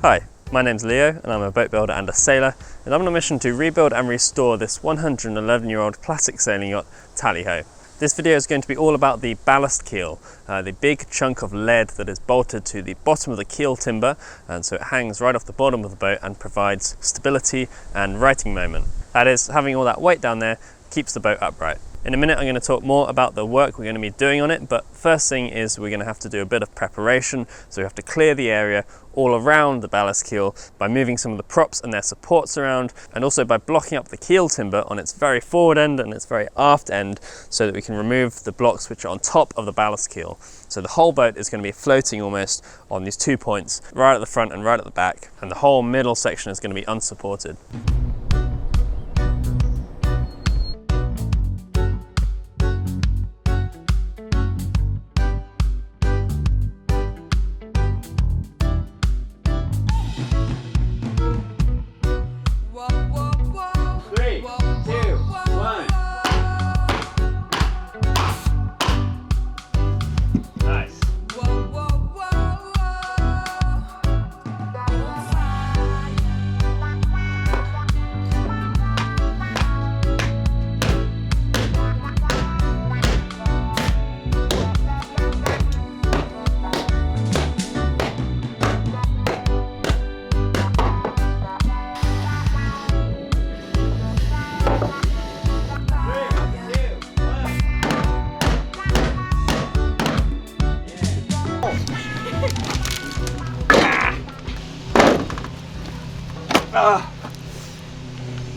Hi, my name's Leo and I'm a boat builder and a sailor, and I'm on a mission to rebuild and restore this 111-year-old classic sailing yacht, Tally-Ho. This video is going to be all about the ballast keel, the big chunk of lead that is bolted to the bottom of the keel timber, and so it hangs right off the bottom of the boat and provides stability and righting moment. That is, having all that weight down there keeps the boat upright. In a minute I'm going to talk more about the work we're going to be doing on it, but first thing is we're going to have to do a bit of preparation. So we have to clear the area all around the ballast keel by moving some of the props and their supports around, and also by blocking up the keel timber on its very forward end and its very aft end so that we can remove the blocks which are on top of the ballast keel. So the whole boat is going to be floating almost on these 2 points, right at the front and right at the back, and the whole middle section is going to be unsupported. Oh,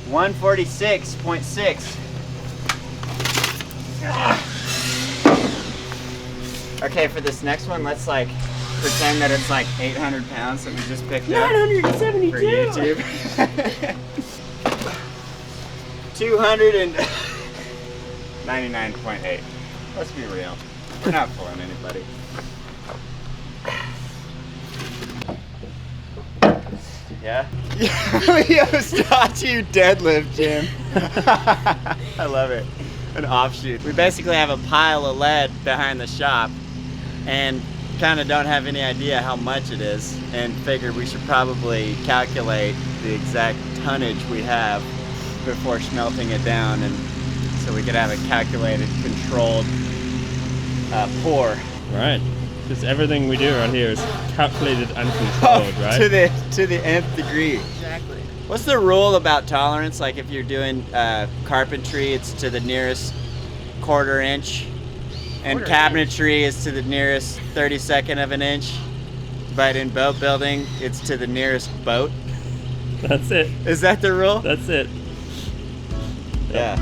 146.6. Okay, for this next one, let's like pretend that it's like 800 pounds that we just picked up 972 for YouTube. 299.8. Let's be real. We're not fooling anybody. Yeah? Leo's taught you deadlift, Jim. I love it. An offshoot. We basically have a pile of lead behind the shop and kind of don't have any idea how much it is, and figured we should probably calculate the exact tonnage we have before smelting it down, and so we could have a calculated, controlled pour. Right. Because everything we do around here is calculated and controlled, right? To the nth degree. Exactly. What's the rule about tolerance? Like if you're doing carpentry, it's to the nearest quarter inch, and cabinetry is to the nearest 32nd of an inch. But in boat building, it's to the nearest boat. That's it. Is that the rule? That's it. Yeah.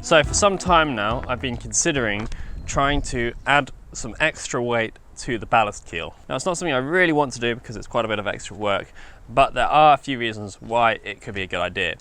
So for some time now, I've been considering trying to add some extra weight to the ballast keel. Now, it's not something I really want to do because it's quite a bit of extra work, but there are a few reasons why it could be a good idea.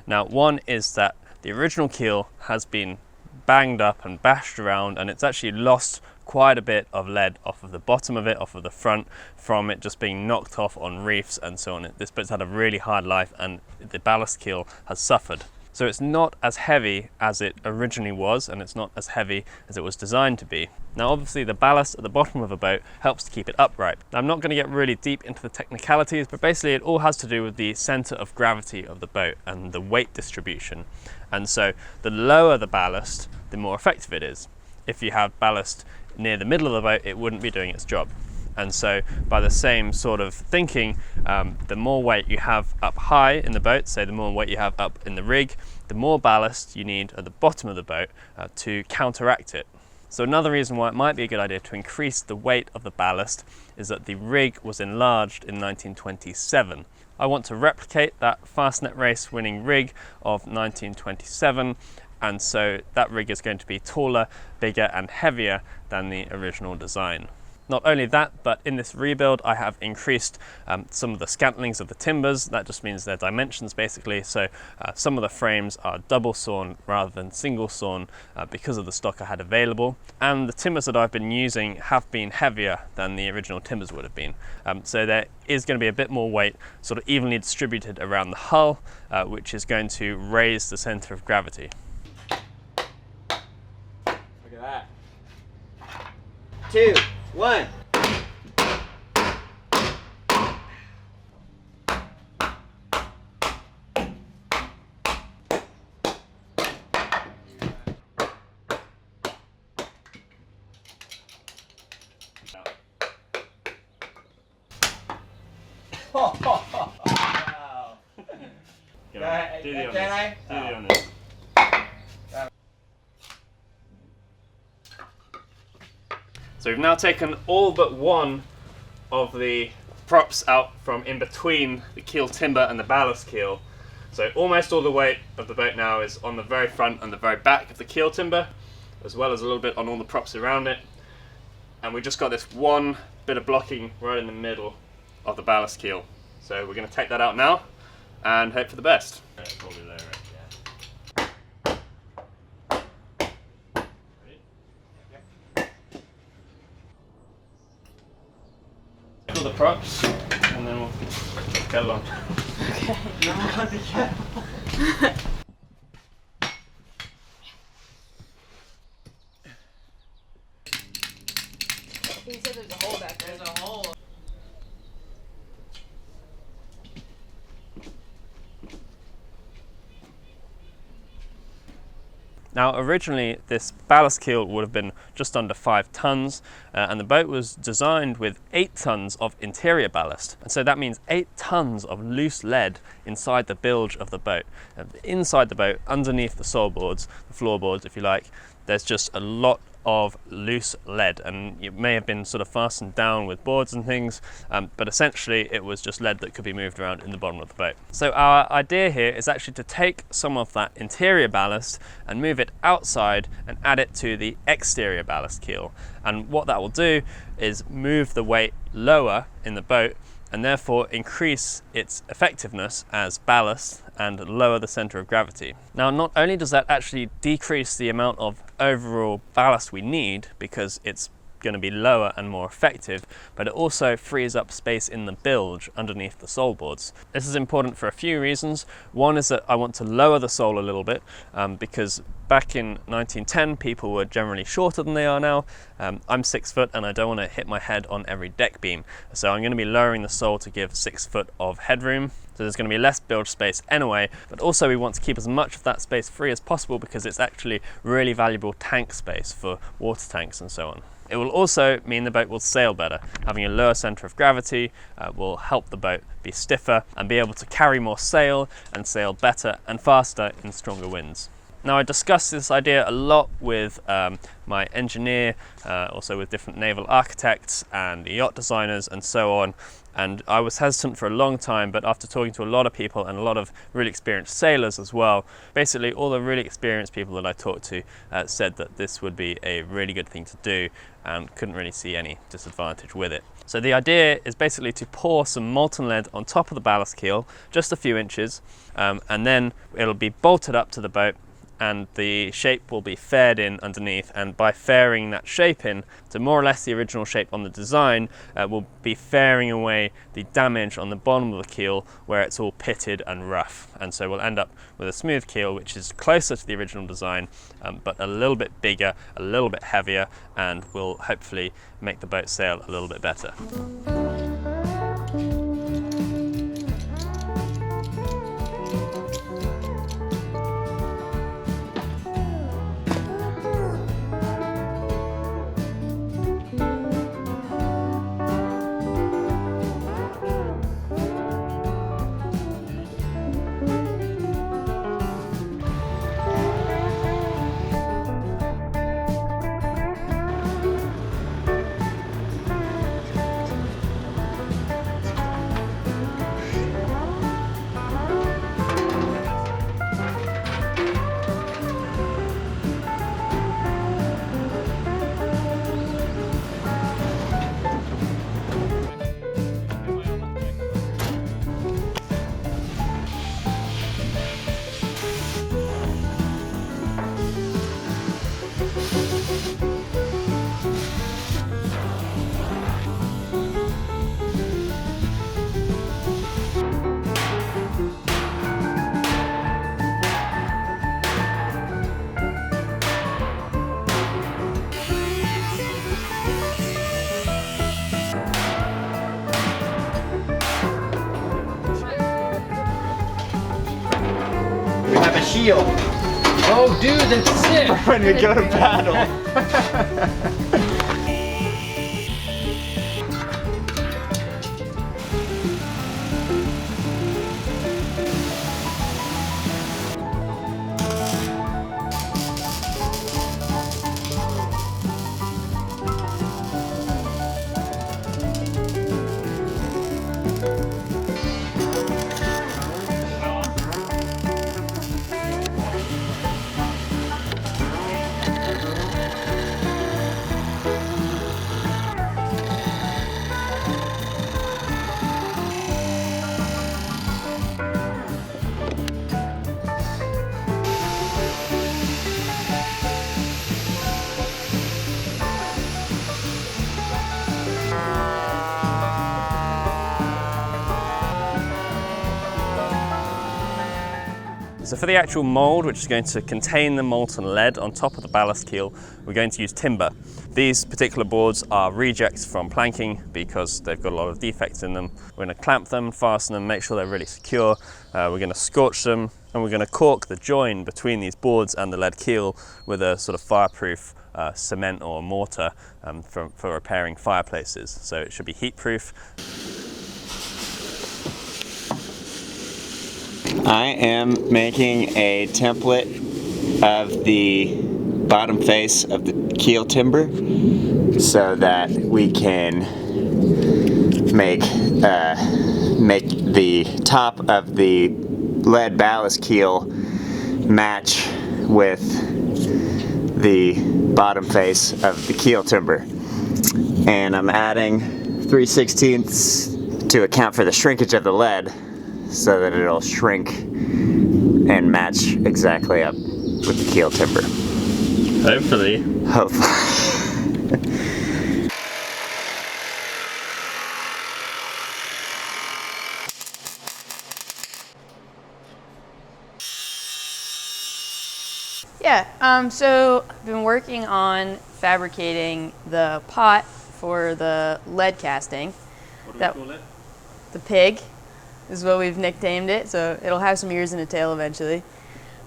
Now, one is that the original keel has been banged up and bashed around, and it's actually lost quite a bit of lead off of the bottom of it, off of the front, from it just being knocked off on reefs and so on. This boat's had a really hard life and the ballast keel has suffered. So it's not as heavy as it originally was, and it's not as heavy as it was designed to be. Now obviously the ballast at the bottom of a boat helps to keep it upright. Now, I'm not going to get really deep into the technicalities, but basically it all has to do with the center of gravity of the boat and the weight distribution. And so the lower the ballast, the more effective it is. If you have ballast near the middle of the boat, it wouldn't be doing its job. And so by the same sort of thinking, the more weight you have up high in the boat, say the more weight you have up in the rig, the more ballast you need at the bottom of the boat to counteract it. So another reason why it might be a good idea to increase the weight of the ballast is that the rig was enlarged in 1927. I want to replicate that Fastnet race winning rig of 1927, and so that rig is going to be taller, bigger and heavier than the original design. Not only that, but in this rebuild I have increased some of the scantlings of the timbers. That just means their dimensions basically. So some of the frames are double sawn rather than single sawn because of the stock I had available. And the timbers that I've been using have been heavier than the original timbers would have been. So there is going to be a bit more weight sort of evenly distributed around the hull, which is going to raise the center of gravity. Look at that. 2, 1. Wow. Do the honors. So we've now taken all but one of the props out from in between the keel timber and the ballast keel. So almost all the weight of the boat now is on the very front and the very back of the keel timber, as well as a little bit on all the props around it. And we've just got this one bit of blocking right in the middle of the ballast keel. So we're going to take that out now and hope for the best. Probably lower it, the props, and then we'll get along. Okay. No, be careful. He said there's a hole back there. There's a hole. Now originally this ballast keel would have been just under 5 tons and the boat was designed with 8 tons of interior ballast, and so that means 8 tons of loose lead inside the bilge of the boat. Inside the boat, underneath the sole boards, the floorboards if you like, there's just a lot of loose lead, and it may have been sort of fastened down with boards and things, but essentially it was just lead that could be moved around in the bottom of the boat. So our idea here is actually to take some of that interior ballast and move it outside and add it to the exterior ballast keel, and what that will do is move the weight lower in the boat and therefore increase its effectiveness as ballast and lower the center of gravity. Now, not only does that actually decrease the amount of overall ballast we need because it's going to be lower and more effective, but it also frees up space in the bilge underneath the sole boards. This is important for a few reasons. One is that I want to lower the sole a little bit because back in 1910 people were generally shorter than they are now. I'm 6 foot and I don't want to hit my head on every deck beam, so I'm going to be lowering the sole to give 6 foot of headroom. So there's going to be less bilge space anyway, but also we want to keep as much of that space free as possible because it's actually really valuable tank space for water tanks and so on. It will also mean the boat will sail better. Having a lower center of gravity will help the boat be stiffer and be able to carry more sail and sail better and faster in stronger winds. Now, I discussed this idea a lot with my engineer, also with different naval architects and yacht designers and so on, and I was hesitant for a long time, but after talking to a lot of people and a lot of really experienced sailors as well, basically all the really experienced people that I talked to said that this would be a really good thing to do and couldn't really see any disadvantage with it. So the idea is basically to pour some molten lead on top of the ballast keel, just a few inches, and then it'll be bolted up to the boat and the shape will be faired in underneath, and by fairing that shape in to more or less the original shape on the design, we'll be fairing away the damage on the bottom of the keel where it's all pitted and rough, and so we'll end up with a smooth keel which is closer to the original design but a little bit bigger, a little bit heavier, and will hopefully make the boat sail a little bit better. shield Oh, dude, that's sick. when we go to battle. So for the actual mould, which is going to contain the molten lead on top of the ballast keel, we're going to use timber. These particular boards are rejects from planking because they've got a lot of defects in them. We're going to clamp them, fasten them, make sure they're really secure. We're going to scorch them, and we're going to caulk the join between these boards and the lead keel with a sort of fireproof cement or mortar for repairing fireplaces. So it should be heat proof. I am making a template of the bottom face of the keel timber so that we can make the top of the lead ballast keel match with the bottom face of the keel timber. And I'm adding 3/16 to account for the shrinkage of the lead, so that it'll shrink and match exactly up with the keel timber. Hopefully. Hopefully. Yeah, so I've been working on fabricating the pot for the lead casting. What do we call it? The pig is what we've nicknamed it, so it'll have some ears and a tail eventually.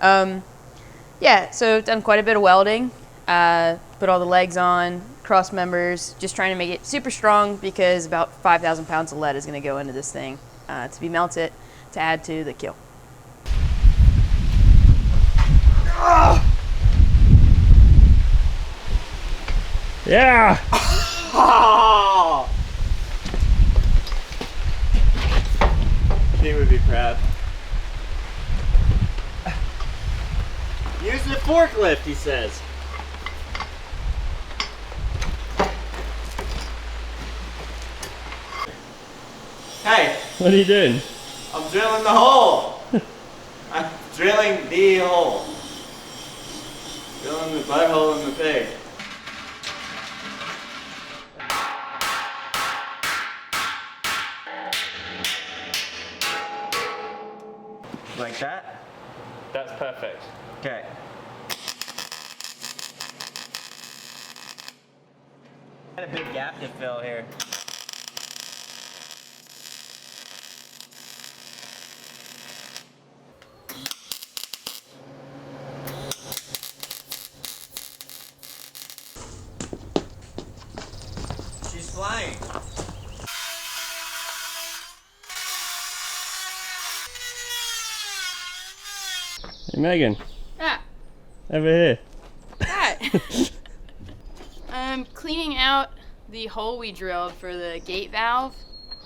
Yeah, so done quite a bit of welding, put all the legs on, cross members, just trying to make it super strong because about 5,000 pounds of lead is going to go into this thing to be melted to add to the keel. Yeah! Oh! He would be proud. Use the forklift, he says. Hey, What are you doing? I'm drilling the hole. I'm drilling the hole. Drilling the butthole in the pig. Like that? That's perfect. Okay. Got a big gap to fill here. She's flying. Hey Megan, Ah, over here. that. I'm cleaning out the hole we drilled for the gate valve.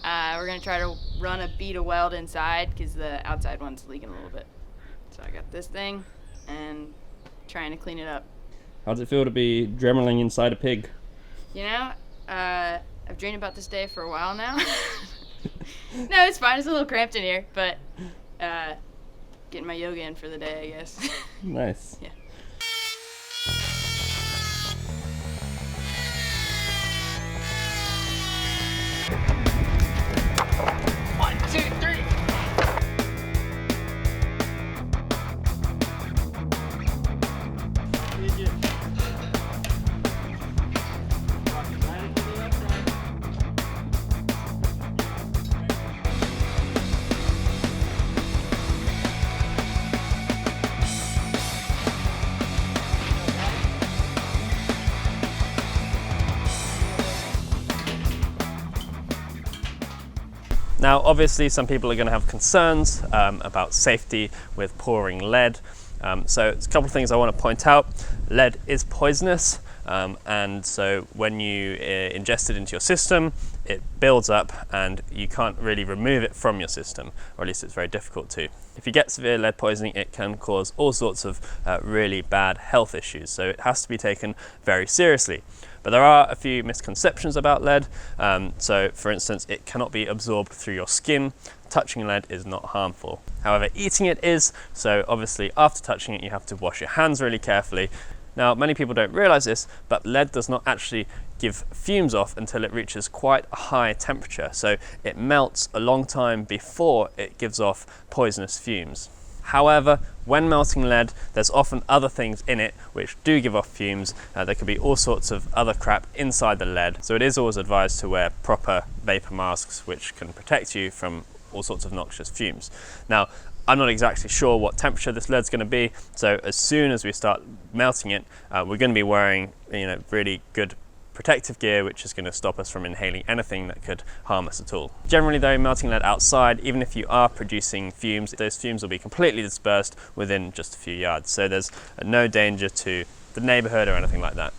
We're gonna try to run a bead of weld inside because the outside one's leaking a little bit. So I got this thing and trying to clean it up. How does it feel to be dremeling inside a pig? You know, I've dreamed about this day for a while now. No, it's fine. It's a little cramped in here, but getting my yoga in for the day, I guess. Nice. Yeah. Now, obviously, some people are going to have concerns about safety with pouring lead. So it's a couple of things I want to point out. Lead is poisonous, and so when you ingest it into your system, it builds up and you can't really remove it from your system, or at least it's very difficult to. If you get severe lead poisoning, it can cause all sorts of really bad health issues, so it has to be taken very seriously. But there are a few misconceptions about lead. So for instance, it cannot be absorbed through your skin. Touching lead is not harmful. However, eating it is, so obviously after touching it you have to wash your hands really carefully. Now, many people don't realize this, but lead does not actually give fumes off until it reaches quite a high temperature. So it melts a long time before it gives off poisonous fumes. However, when melting lead, there's often other things in it which do give off fumes. There could be all sorts of other crap inside the lead. So it is always advised to wear proper vapor masks which can protect you from all sorts of noxious fumes. Now, I'm not exactly sure what temperature this lead's going to be, so as soon as we start melting it, we're going to be wearing, really good protective gear which is going to stop us from inhaling anything that could harm us at all. Generally though, melting lead outside, even if you are producing fumes, those fumes will be completely dispersed within just a few yards, so there's no danger to the neighborhood or anything like that.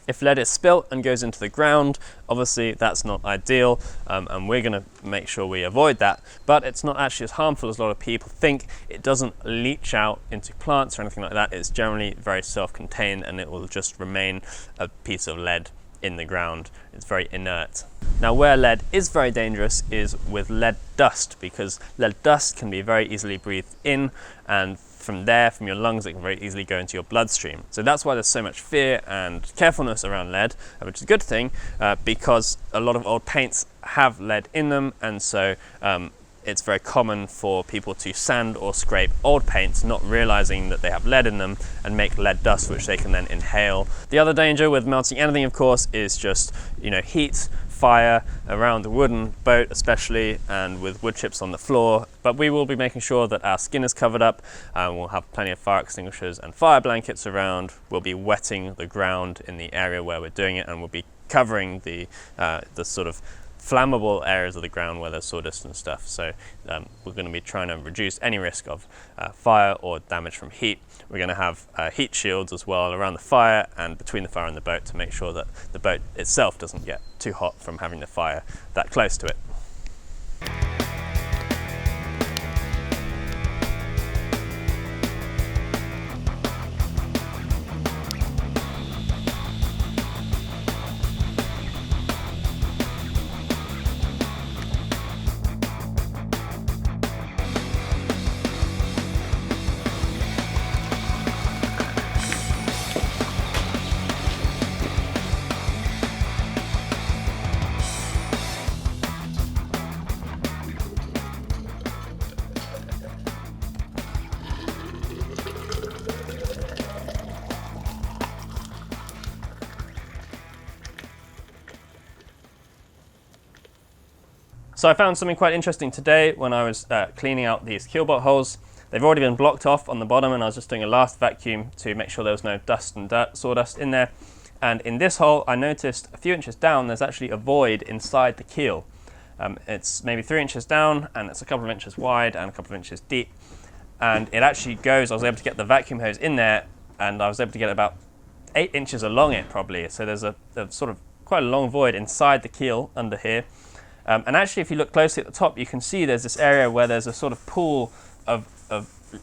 If lead is spilt and goes into the ground, obviously that's not ideal, and we're going to make sure we avoid that, but it's not actually as harmful as a lot of people think. It doesn't leach out into plants or anything like that. It's generally very self-contained and it will just remain a piece of lead in the ground. It's very inert. Now, where lead is very dangerous is with lead dust, because lead dust can be very easily breathed in, and from your lungs, it can very easily go into your bloodstream. So that's why there's so much fear and carefulness around lead, which is a good thing, because a lot of old paints have lead in them, and so it's very common for people to sand or scrape old paints, not realizing that they have lead in them, and make lead dust, which they can then inhale. The other danger with melting anything, of course, is just heat, fire around the wooden boat especially, and with wood chips on the floor. But we will be making sure that our skin is covered up, and we'll have plenty of fire extinguishers and fire blankets around. We'll be wetting the ground in the area where we're doing it, and we'll be covering the sort of flammable areas of the ground where there's sawdust and stuff. So we're going to be trying to reduce any risk of fire or damage from heat. We're going to have heat shields as well around the fire and between the fire and the boat, to make sure that the boat itself doesn't get too hot from having the fire that close to it. So I found something quite interesting today when I was cleaning out these keel bolt holes. They've already been blocked off on the bottom, and I was just doing a last vacuum to make sure there was no dust and sawdust in there. And in this hole, I noticed a few inches down, there's actually a void inside the keel. It's maybe 3 inches down, and it's a couple of inches wide and a couple of inches deep. And it actually goes, I was able to get the vacuum hose in there, and I was able to get about 8 inches along it probably. So there's a sort of quite a long void inside the keel under here. And actually, if you look closely at the top, you can see there's this area where there's a sort of pool of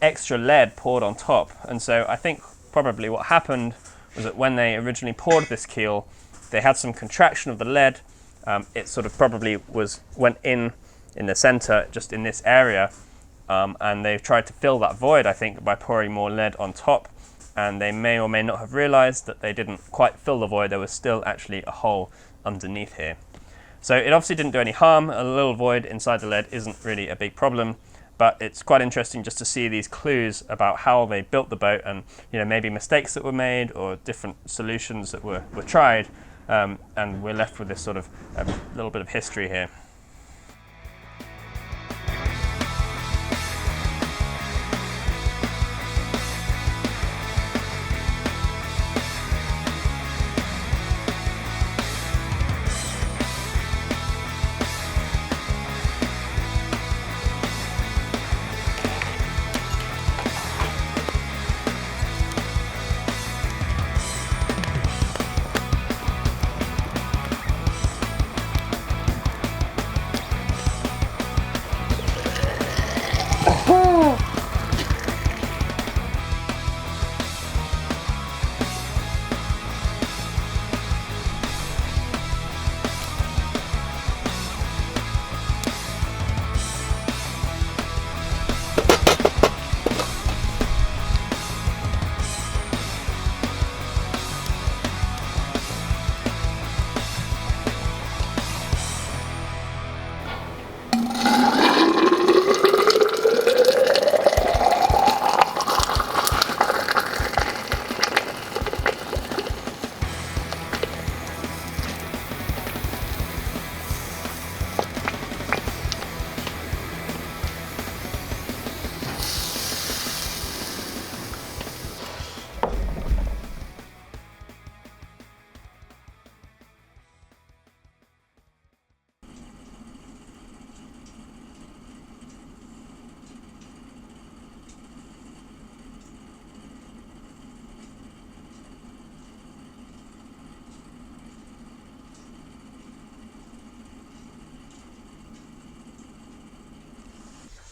extra lead poured on top. And so I think probably what happened was that when they originally poured this keel, they had some contraction of the lead. It sort of probably went in the center, just in this area. And they've tried to fill that void, I think, by pouring more lead on top. And they may or may not have realized that they didn't quite fill the void. There was still actually a hole underneath here. So it obviously didn't do any harm. A little void inside the lead isn't really a big problem, but it's quite interesting just to see these clues about how they built the boat, and maybe mistakes that were made or different solutions that were tried, and we're left with this sort of little bit of history here.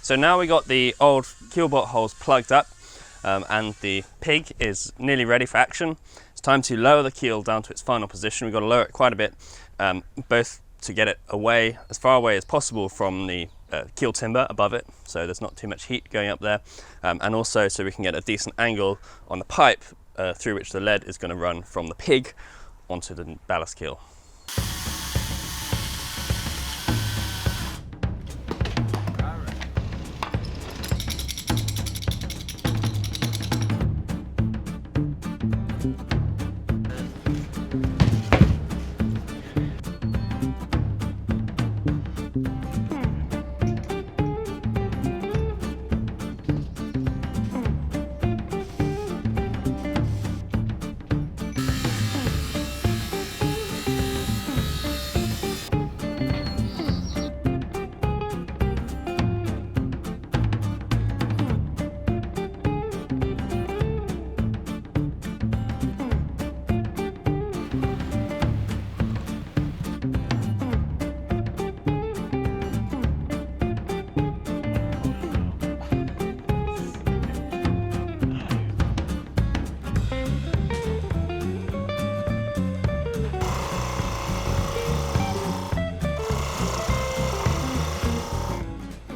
So now we got the old keel bolt holes plugged up and the pig is nearly ready for action. It's time to lower the keel down to its final position. We've got to lower it quite a bit, both to get it away, as far away as possible from the keel timber above it, so there's not too much heat going up there, and also so we can get a decent angle on the pipe through which the lead is going to run from the pig onto the ballast keel.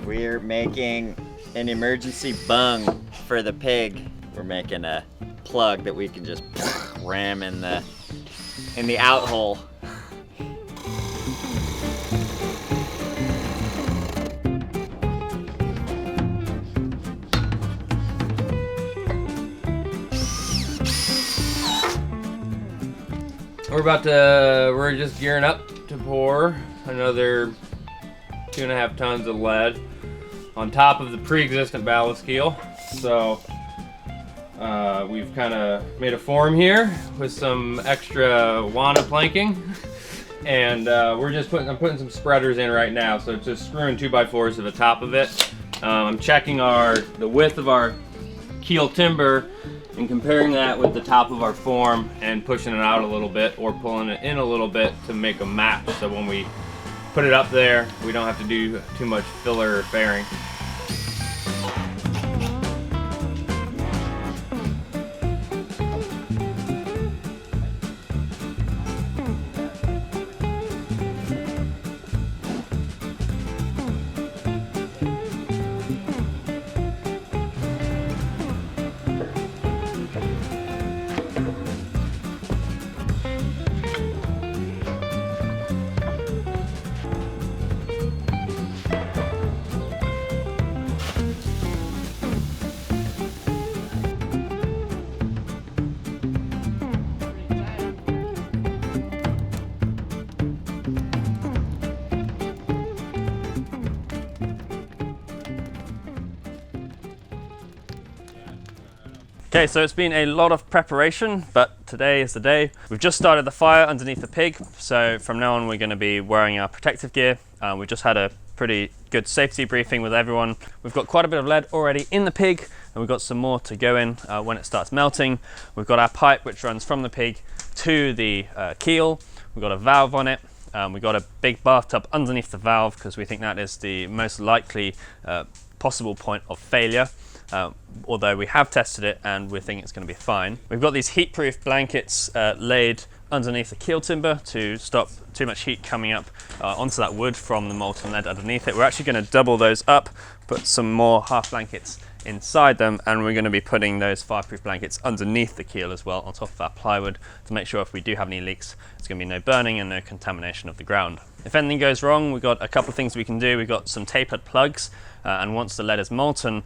We're making an emergency bung for the pig. We're making a plug that we can just ram in the out hole. We're just gearing up to pour another 2.5 tons of lead on top of the pre-existent ballast keel. So we've kind of made a form here with some extra Wana planking, and I'm putting some spreaders in right now. So it's just screwing 2x4s to the top of it. I'm checking the width of our keel timber and comparing that with the top of our form and pushing it out a little bit or pulling it in a little bit to make a match. So when we put it up there, we don't have to do too much filler or fairing. Okay, so it's been a lot of preparation, but today is the day. We've just started the fire underneath the pig, so from now on we're going to be wearing our protective gear. We just had a pretty good safety briefing with everyone. We've got quite a bit of lead already in the pig, and we've got some more to go in when it starts melting. We've got our pipe which runs from the pig to the keel. We've got a valve on it. We've got a big bathtub underneath the valve because we think that is the most likely possible point of failure. Although we have tested it and we think it's going to be fine. We've got these heat-proof blankets laid underneath the keel timber to stop too much heat coming up onto that wood from the molten lead underneath it. We're actually going to double those up, put some more half blankets inside them, and we're going to be putting those fireproof blankets underneath the keel as well on top of our plywood to make sure if we do have any leaks, there's going to be no burning and no contamination of the ground. If anything goes wrong, we've got a couple of things we can do. We've got some tapered plugs, and once the lead is molten,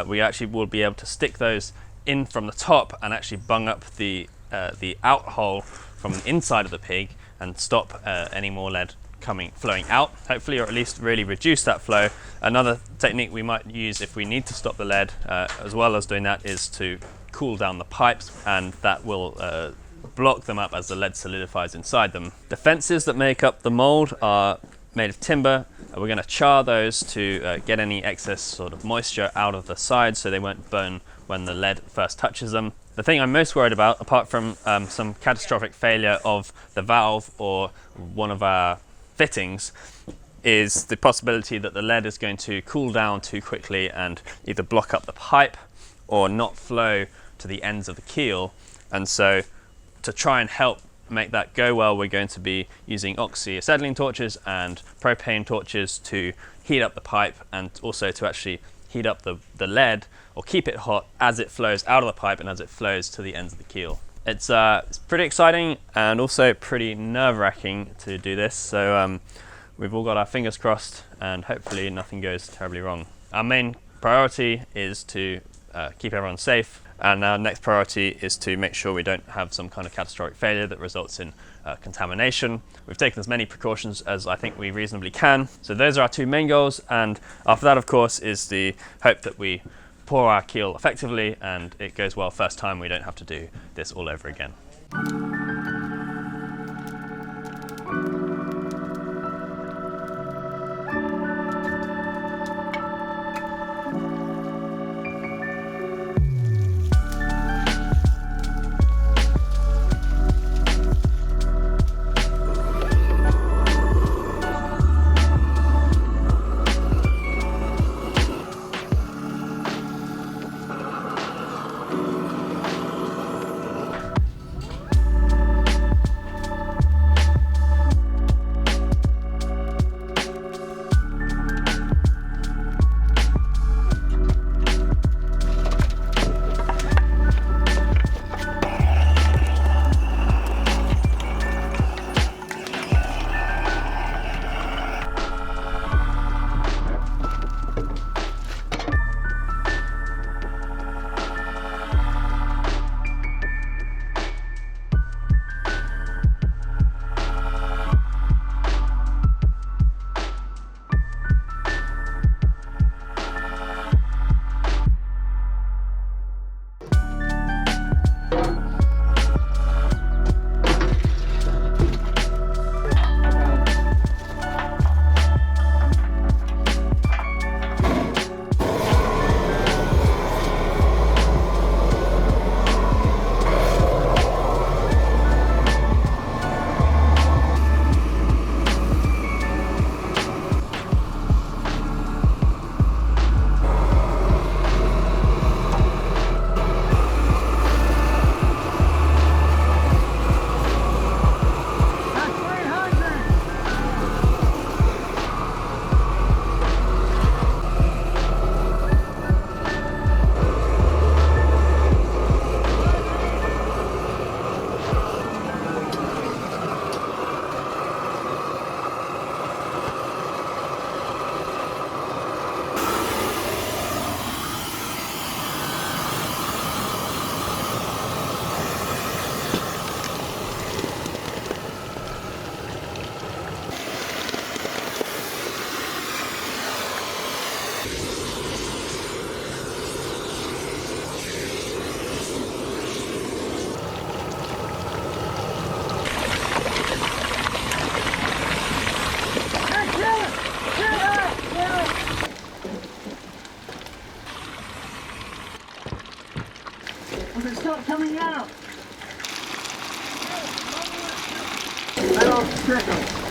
we actually will be able to stick those in from the top and actually bung up the out hole from the inside of the pig and stop any more lead flowing out, hopefully, or at least really reduce that flow. Another technique we might use if we need to stop the lead, as well as doing that, is to cool down the pipes, and that will block them up as the lead solidifies inside them. The fences that make up the mold are made of timber. We're going to char those to get any excess sort of moisture out of the sides so they won't burn when the lead first touches them. The thing I'm most worried about, apart from some catastrophic failure of the valve or one of our fittings, is the possibility that the lead is going to cool down too quickly and either block up the pipe or not flow to the ends of the keel. And so to try and help make that go well, we're going to be using oxyacetylene torches and propane torches to heat up the pipe, and also to actually heat up the lead, or keep it hot as it flows out of the pipe and as it flows to the ends of the keel. It's pretty exciting and also pretty nerve-wracking to do this, so we've all got our fingers crossed and hopefully nothing goes terribly wrong. Our main priority is to keep everyone safe, and our next priority is to make sure we don't have some kind of catastrophic failure that results in contamination. We've taken as many precautions as I think we reasonably can. So those are our two main goals, and after that, of course, is the hope that we pour our keel effectively and it goes well first time. We don't have to do this all over again. Stop coming out! Let off the trickle.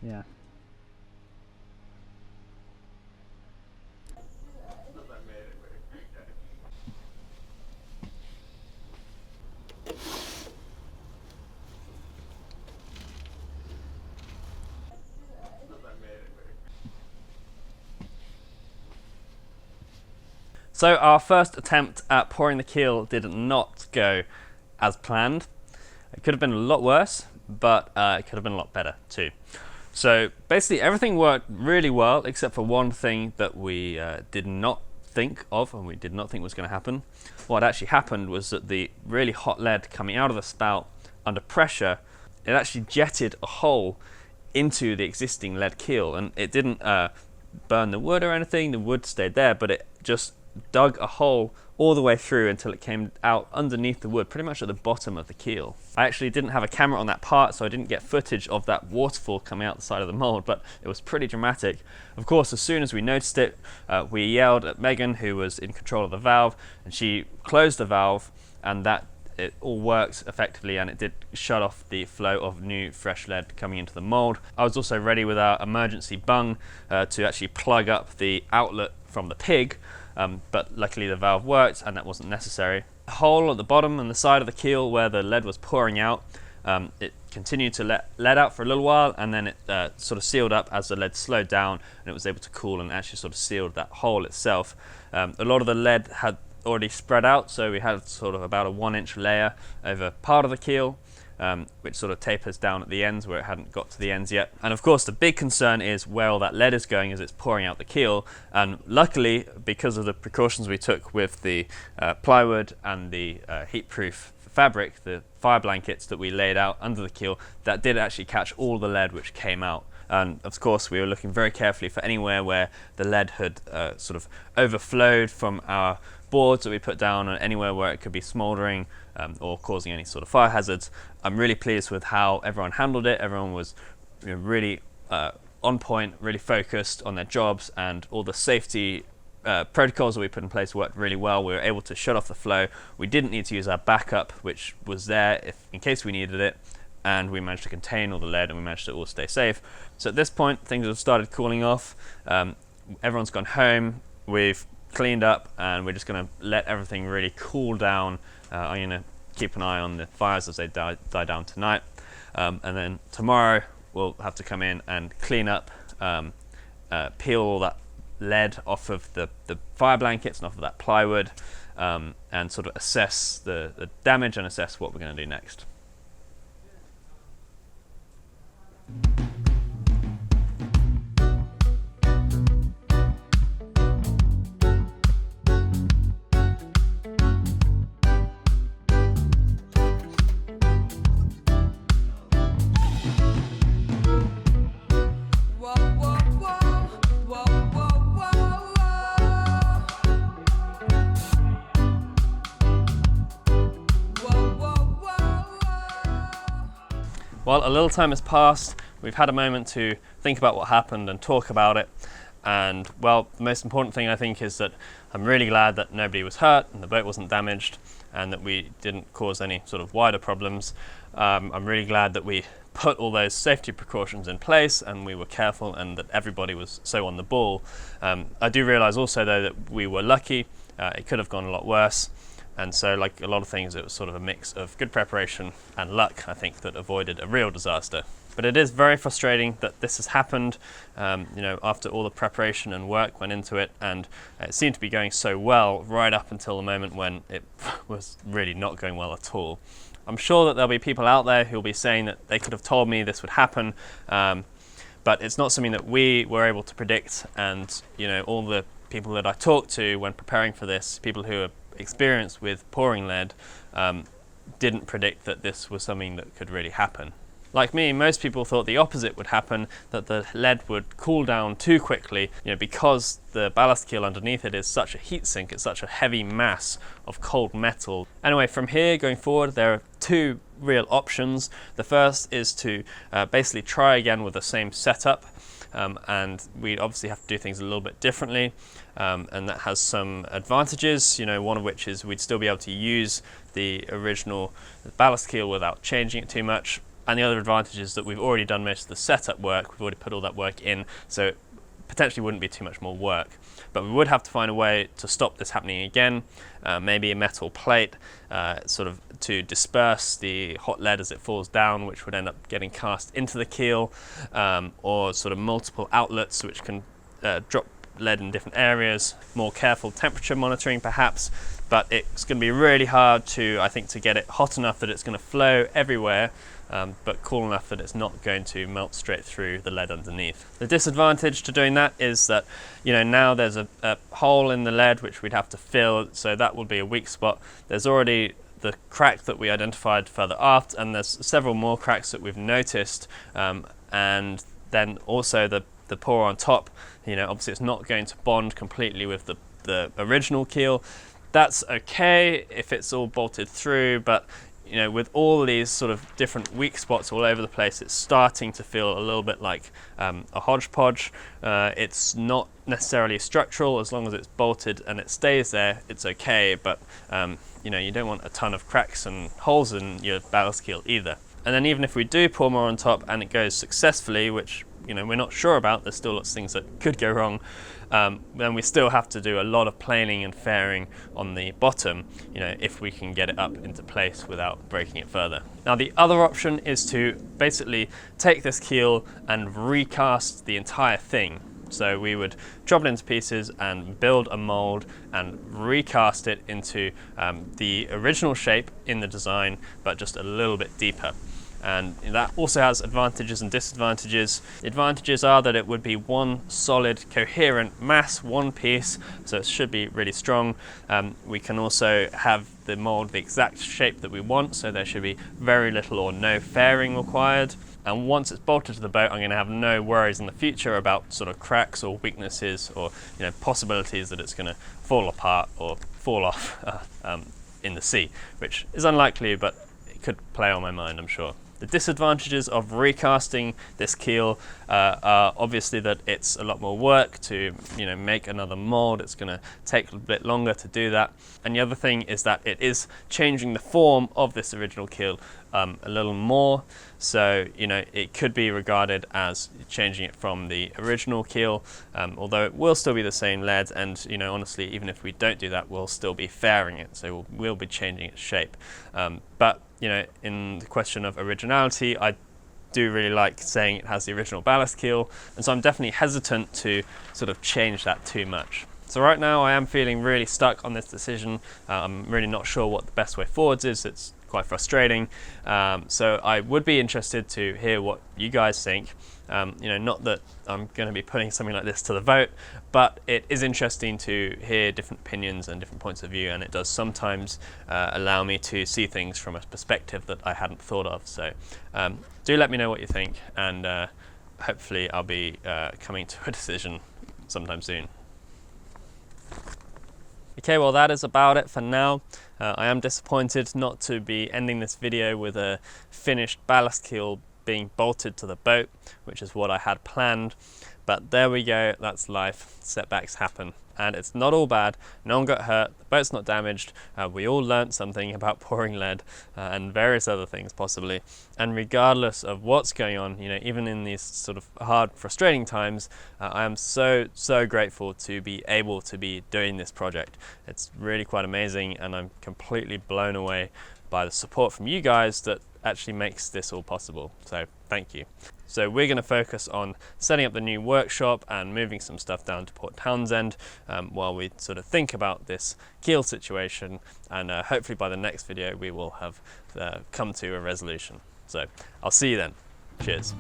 Yeah. So our first attempt at pouring the keel did not go as planned. It could have been a lot worse, but it could have been a lot better too. So basically everything worked really well except for one thing that we did not think of and we did not think was going to happen. What actually happened was that the really hot lead coming out of the spout under pressure, it actually jetted a hole into the existing lead keel, and it didn't burn the wood or anything. The wood stayed there, but it just dug a hole all the way through until it came out underneath the wood, pretty much at the bottom of the keel. I actually didn't have a camera on that part, so I didn't get footage of that waterfall coming out the side of the mold, but it was pretty dramatic. Of course, as soon as we noticed it, we yelled at Megan, who was in control of the valve, and she closed the valve, and that it all worked effectively, and it did shut off the flow of new fresh lead coming into the mold. I was also ready with our emergency bung to actually plug up the outlet from the pig, but luckily the valve worked and that wasn't necessary. The hole at the bottom and the side of the keel where the lead was pouring out, it continued to let lead out for a little while, and then it sort of sealed up as the lead slowed down, and it was able to cool and actually sort of sealed that hole itself. A lot of the lead had already spread out, so we had sort of about a 1-inch layer over part of the keel, which sort of tapers down at the ends where it hadn't got to the ends yet. And of course the big concern is where all that lead is going as it's pouring out the keel, and luckily, because of the precautions we took with the plywood and the heat-proof fabric, the fire blankets that we laid out under the keel, that did actually catch all the lead which came out. And of course we were looking very carefully for anywhere where the lead had sort of overflowed from our boards that we put down, and anywhere where it could be smouldering or causing any sort of fire hazards. I'm really pleased with how everyone handled it. Everyone was really on point, really focused on their jobs, and all the safety protocols that we put in place worked really well. We were able to shut off the flow. We didn't need to use our backup, which was there in case we needed it, and we managed to contain all the lead, and we managed to all stay safe. So at this point things have started cooling off. Everyone's gone home, we've cleaned up, and we're just going to let everything really cool down. I'm going to keep an eye on the fires as they die down tonight, and then tomorrow we'll have to come in and clean up, peel all that lead off of the fire blankets and off of that plywood, and sort of assess the damage and assess what we're going to do next. Well, a little time has passed. We've had a moment to think about what happened and talk about it. And well, the most important thing I think is that I'm really glad that nobody was hurt and the boat wasn't damaged, and that we didn't cause any sort of wider problems. I'm really glad that we put all those safety precautions in place and we were careful, and that everybody was so on the ball. I do realize also though that we were lucky. It could have gone a lot worse. And so, like a lot of things, it was sort of a mix of good preparation and luck, I think, that avoided a real disaster. But it is very frustrating that this has happened, after all the preparation and work went into it, and it seemed to be going so well right up until the moment when it was really not going well at all. I'm sure that there'll be people out there who'll be saying that they could have told me this would happen, but it's not something that we were able to predict. And all the people that I talked to when preparing for this, people who are experienced with pouring lead, didn't predict that this was something that could really happen. Like me, most people thought the opposite would happen, that the lead would cool down too quickly, because the ballast keel underneath it is such a heat sink, it's such a heavy mass of cold metal. Anyway, from here going forward, there are two real options. The first is to basically try again with the same setup, and we'd obviously have to do things a little bit differently, and that has some advantages, one of which is we'd still be able to use the original ballast keel without changing it too much. And the other advantage is that we've already done most of the setup work, we've already put all that work in, so it potentially wouldn't be too much more work. But we would have to find a way to stop this happening again, maybe a metal plate, sort of to disperse the hot lead as it falls down, which would end up getting cast into the keel, or sort of multiple outlets which can drop lead in different areas, more careful temperature monitoring perhaps. But it's going to be really hard to get it hot enough that it's going to flow everywhere, but cool enough that it's not going to melt straight through the lead underneath. The disadvantage to doing that is that now there's a hole in the lead which we'd have to fill, so that would be a weak spot. There's already the crack that we identified further aft, and there's several more cracks that we've noticed, and then also the pour on top, obviously it's not going to bond completely with the original keel. That's okay if it's all bolted through, but you know, with all these sort of different weak spots all over the place, it's starting to feel a little bit like a hodgepodge. It's not necessarily structural. As long as it's bolted and it stays there, it's okay, but you know, you don't want a ton of cracks and holes in your ballast keel either. And then even if we do pour more on top and it goes successfully, which, you know, we're not sure about, there's still lots of things that could go wrong, then we still have to do a lot of planing and fairing on the bottom, you know, if we can get it up into place without breaking it further. Now the other option is to basically take this keel and recast the entire thing. So we would chop it into pieces and build a mold and recast it into the original shape in the design, but just a little bit deeper. And that also has advantages and disadvantages. The advantages are that it would be one solid, coherent mass, one piece, so it should be really strong. We can also have the mold the exact shape that we want, so there should be very little or no fairing required. And once it's bolted to the boat, I'm going to have no worries in the future about sort of cracks or weaknesses or, you know, possibilities that it's going to fall apart or fall off in the sea, which is unlikely, but it could play on my mind, I'm sure. The disadvantages of recasting this keel are obviously that it's a lot more work to, you know, make another mold. It's going to take a bit longer to do that. And the other thing is that it is changing the form of this original keel a little more. So, you know, it could be regarded as changing it from the original keel, although it will still be the same lead. And, you know, honestly, even if we don't do that, we'll still be fairing it. So we'll be changing its shape. But you know, in the question of originality, I do really like saying it has the original ballast keel, and so I'm definitely hesitant to sort of change that too much. So right now I am feeling really stuck on this decision. I'm really not sure what the best way forwards is. It's quite frustrating. So I would be interested to hear what you guys think. You know, not that I'm going to be putting something like this to the vote, but it is interesting to hear different opinions and different points of view, and it does sometimes allow me to see things from a perspective that I hadn't thought of. So do let me know what you think, and hopefully I'll be coming to a decision sometime soon. Okay, well that is about it for now. I am disappointed not to be ending this video with a finished ballast keel being bolted to the boat, which is what I had planned. But there we go, that's life. Setbacks happen. And it's not all bad. No one got hurt, the boat's not damaged. We all learnt something about pouring lead and various other things possibly. And regardless of what's going on, you know, even in these sort of hard, frustrating times, I am so grateful to be able to be doing this project. It's really quite amazing, and I'm completely blown away by the support from you guys that actually makes this all possible. So thank you. So we're going to focus on setting up the new workshop and moving some stuff down to Port Townsend while we sort of think about this keel situation, and hopefully by the next video we will have come to a resolution. So I'll see you then. Cheers.